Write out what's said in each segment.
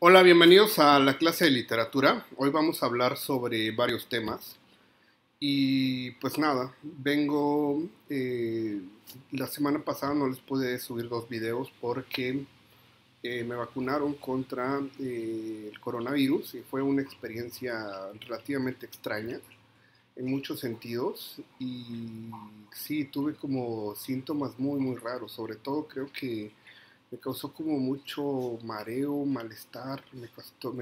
Hola, bienvenidos a la clase de literatura. Hoy vamos a hablar sobre varios temas. Y pues nada, la semana pasada no les pude subir dos videos porque me vacunaron contra el coronavirus y fue una experiencia relativamente extraña en muchos sentidos. Y sí, tuve como síntomas muy raros. Sobre todo creo que me causó como mucho mareo, malestar, me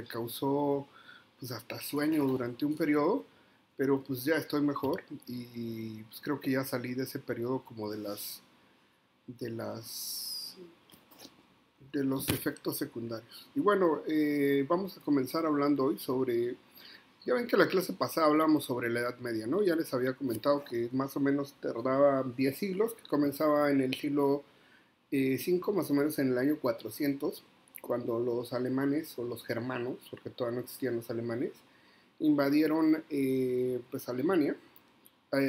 causó pues hasta sueño durante un periodo, pero pues ya estoy mejor y pues creo que ya salí de ese periodo como de las de los efectos secundarios. Y bueno, vamos a comenzar hablando hoy sobre, ya ven que la clase pasada hablamos sobre la Edad Media, ¿no? Ya les había comentado que más o menos tardaba 10 siglos, que comenzaba en el siglo 5 más o menos en el año 400, cuando los alemanes o los germanos, porque todavía no existían los alemanes, invadieron pues Alemania,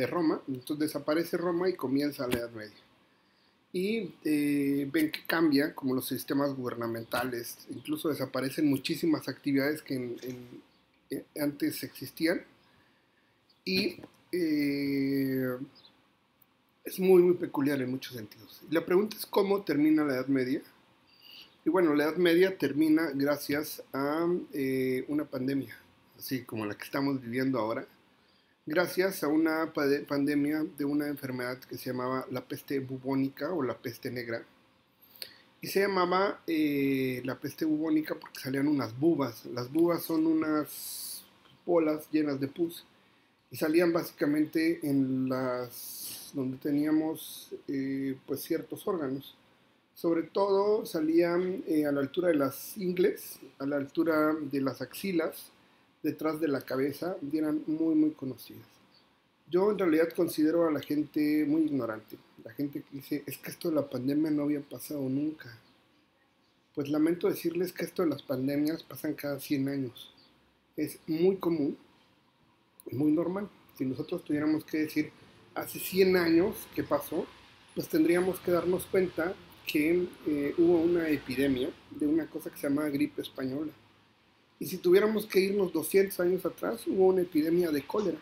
Roma. Entonces desaparece Roma y comienza la Edad Media. Y ven que cambian como los sistemas gubernamentales, incluso desaparecen muchísimas actividades que antes existían. Y es muy peculiar en muchos sentidos. Y la pregunta es cómo termina la Edad Media. Y bueno, la Edad Media termina gracias a una pandemia, así como la que estamos viviendo ahora, gracias a una pandemia de una enfermedad que se llamaba la peste bubónica o la peste negra. Y se llamaba la peste bubónica porque salían unas bubas. Las bubas son unas bolas llenas de pus y salían básicamente en las donde teníamos pues ciertos órganos. Sobre todo salían a la altura de las ingles, a la altura de las axilas, detrás de la cabeza, y eran muy conocidas. Yo en realidad considero a la gente muy ignorante. La gente que dice, es que esto de la pandemia no había pasado nunca. Pues lamento decirles que esto de las pandemias pasan cada 100 años. Es muy común, muy normal. Si nosotros tuviéramos que decir hace 100 años qué pasó, pues tendríamos que darnos cuenta que hubo una epidemia de una cosa que se llama gripe española. Y si tuviéramos que irnos 200 años atrás, hubo una epidemia de cólera.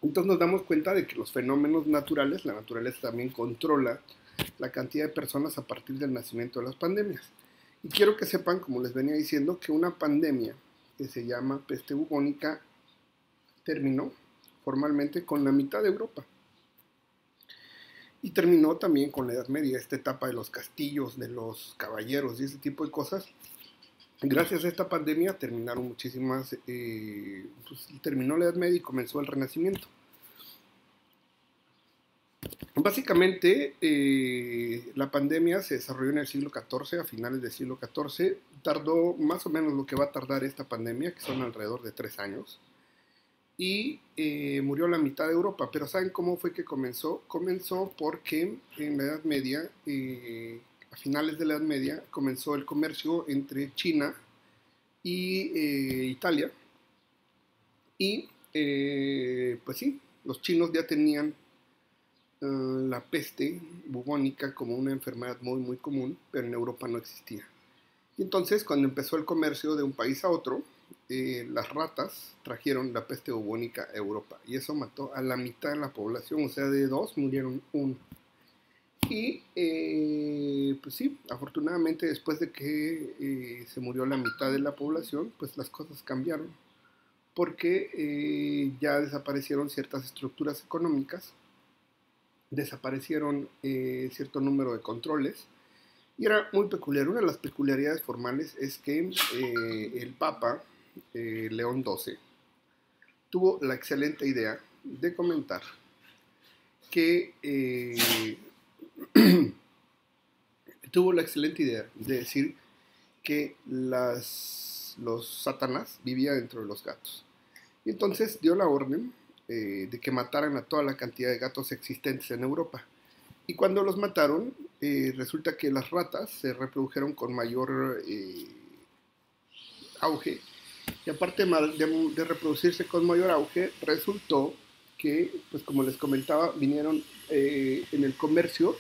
Entonces nos damos cuenta de que los fenómenos naturales, la naturaleza también controla la cantidad de personas a partir del nacimiento de las pandemias. Y quiero que sepan, como les venía diciendo, que una pandemia que se llama peste bubónica terminó formalmente con la mitad de Europa. Y terminó también con la Edad Media, esta etapa de los castillos, de los caballeros y ese tipo de cosas. Gracias a esta pandemia terminaron muchísimas, pues, terminó la Edad Media y comenzó el Renacimiento. Básicamente, la pandemia se desarrolló en el siglo XIV, a finales del siglo XIV. Tardó más o menos lo que va a tardar esta pandemia, que son alrededor de 3 años. Y murió la mitad de Europa. Pero ¿saben cómo fue que comenzó? Comenzó porque en la Edad Media, a finales de la Edad Media, comenzó el comercio entre China y Italia. Y pues sí, los chinos ya tenían la peste bubónica como una enfermedad muy común, pero en Europa no existía. Y entonces, cuando empezó el comercio de un país a otro, las ratas trajeron la peste bubónica a Europa y eso mató a la mitad de la población, o sea, de dos murieron uno. Y pues sí, afortunadamente después de que se murió la mitad de la población, pues las cosas cambiaron, porque ya desaparecieron ciertas estructuras económicas, desaparecieron cierto número de controles. Y era muy peculiar. Una de las peculiaridades formales es que el Papa, León XII, tuvo la excelente idea de comentar que tuvo la excelente idea de decir que los Satanás vivían dentro de los gatos. Y entonces dio la orden de que mataran a toda la cantidad de gatos existentes en Europa. Y cuando los mataron, resulta que las ratas se reprodujeron con mayor auge. Y aparte de reproducirse con mayor auge, resultó que, pues como les comentaba, vinieron en el comercio,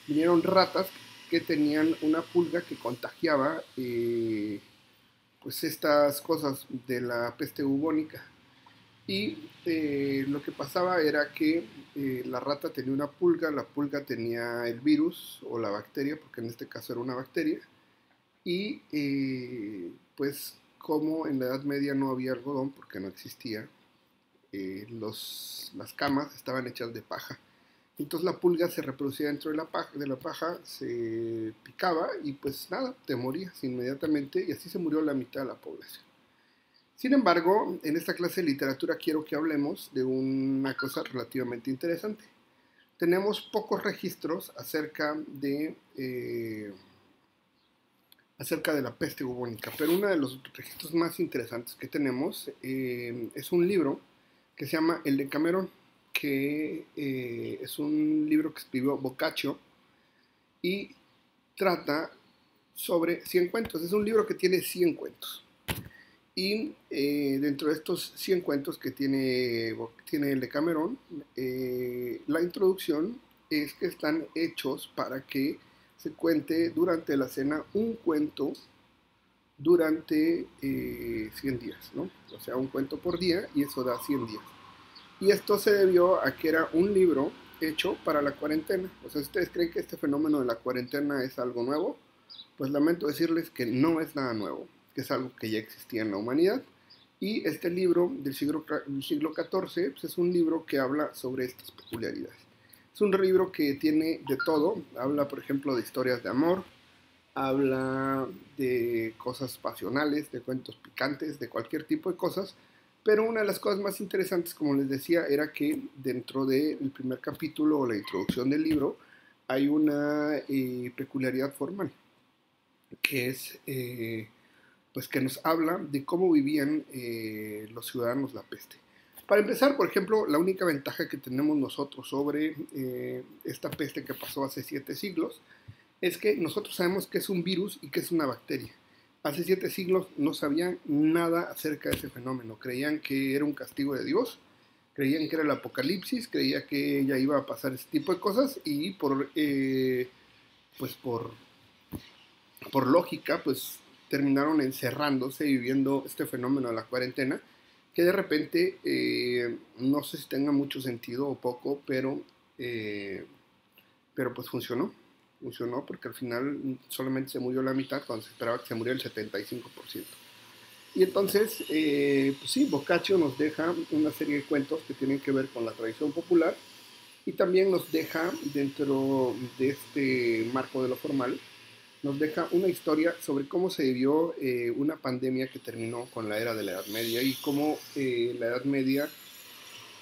vinieron ratas que tenían una pulga que contagiaba pues estas cosas de la peste bubónica. Y lo que pasaba era que la rata tenía una pulga, la pulga tenía el virus o la bacteria, porque en este caso era una bacteria, y pues como en la Edad Media no había algodón, porque no existía, las camas estaban hechas de paja. Entonces la pulga se reproducía dentro de la paja, se picaba y pues nada, te morías inmediatamente y así se murió la mitad de la población. Sin embargo, en esta clase de literatura quiero que hablemos de una cosa relativamente interesante. Tenemos pocos registros acerca de la peste bubónica, pero uno de los registros más interesantes que tenemos es un libro que se llama El Decamerón, que es un libro que escribió Boccaccio y trata sobre 100 cuentos. Es un libro que tiene 100 cuentos. Y dentro de estos 100 cuentos que tiene el Decamerón, la introducción es que están hechos para que se cuente durante la cena un cuento durante 100 días, ¿no? O sea, un cuento por día y eso da 100 días. Y esto se debió a que era un libro hecho para la cuarentena. O sea, si ustedes creen que este fenómeno de la cuarentena es algo nuevo, pues lamento decirles que no es nada nuevo, que es algo que ya existía en la humanidad. Y este libro del siglo XIV pues es un libro que habla sobre estas peculiaridades. Es un libro que tiene de todo. Habla, por ejemplo, de historias de amor, habla de cosas pasionales, de cuentos picantes, de cualquier tipo de cosas. Pero una de las cosas más interesantes, como les decía, era que dentro del primer capítulo o la introducción del libro hay una peculiaridad formal, que es pues que nos habla de cómo vivían los ciudadanos la peste. Para empezar, por ejemplo, la única ventaja que tenemos nosotros sobre esta peste que pasó hace 7 siglos es que nosotros sabemos que es un virus y que es una bacteria. Hace 7 siglos no sabían nada acerca de ese fenómeno. Creían que era un castigo de Dios, creían que era el apocalipsis, creían que ya iba a pasar ese tipo de cosas y pues por lógica, pues terminaron encerrándose y viviendo este fenómeno de la cuarentena, que de repente, no sé si tenga mucho sentido o poco, pero pues funcionó. Funcionó porque al final solamente se murió la mitad cuando se esperaba que se muriera el 75%. Y entonces, pues sí, Boccaccio nos deja una serie de cuentos que tienen que ver con la tradición popular y también nos deja, dentro de este marco de lo formal, nos deja una historia sobre cómo se vivió una pandemia que terminó con la era de la Edad Media y cómo la Edad Media,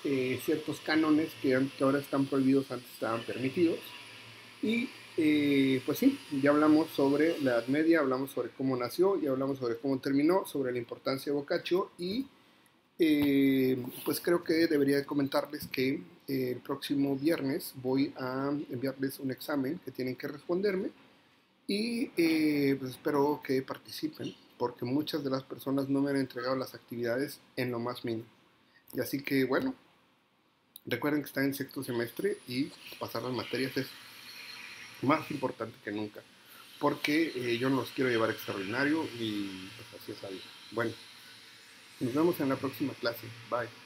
ciertos cánones que ahora están prohibidos antes estaban permitidos. Y pues sí, ya hablamos sobre la Edad Media, hablamos sobre cómo nació, ya hablamos sobre cómo terminó, sobre la importancia de Boccaccio y pues creo que debería comentarles que el próximo viernes voy a enviarles un examen que tienen que responderme y pues espero que participen porque muchas de las personas no me han entregado las actividades en lo más mínimo. Y así que bueno, recuerden que están en sexto semestre y pasar las materias es más importante que nunca, porque yo no los quiero llevar extraordinario y pues así es algo. Bueno, nos vemos en la próxima clase. Bye.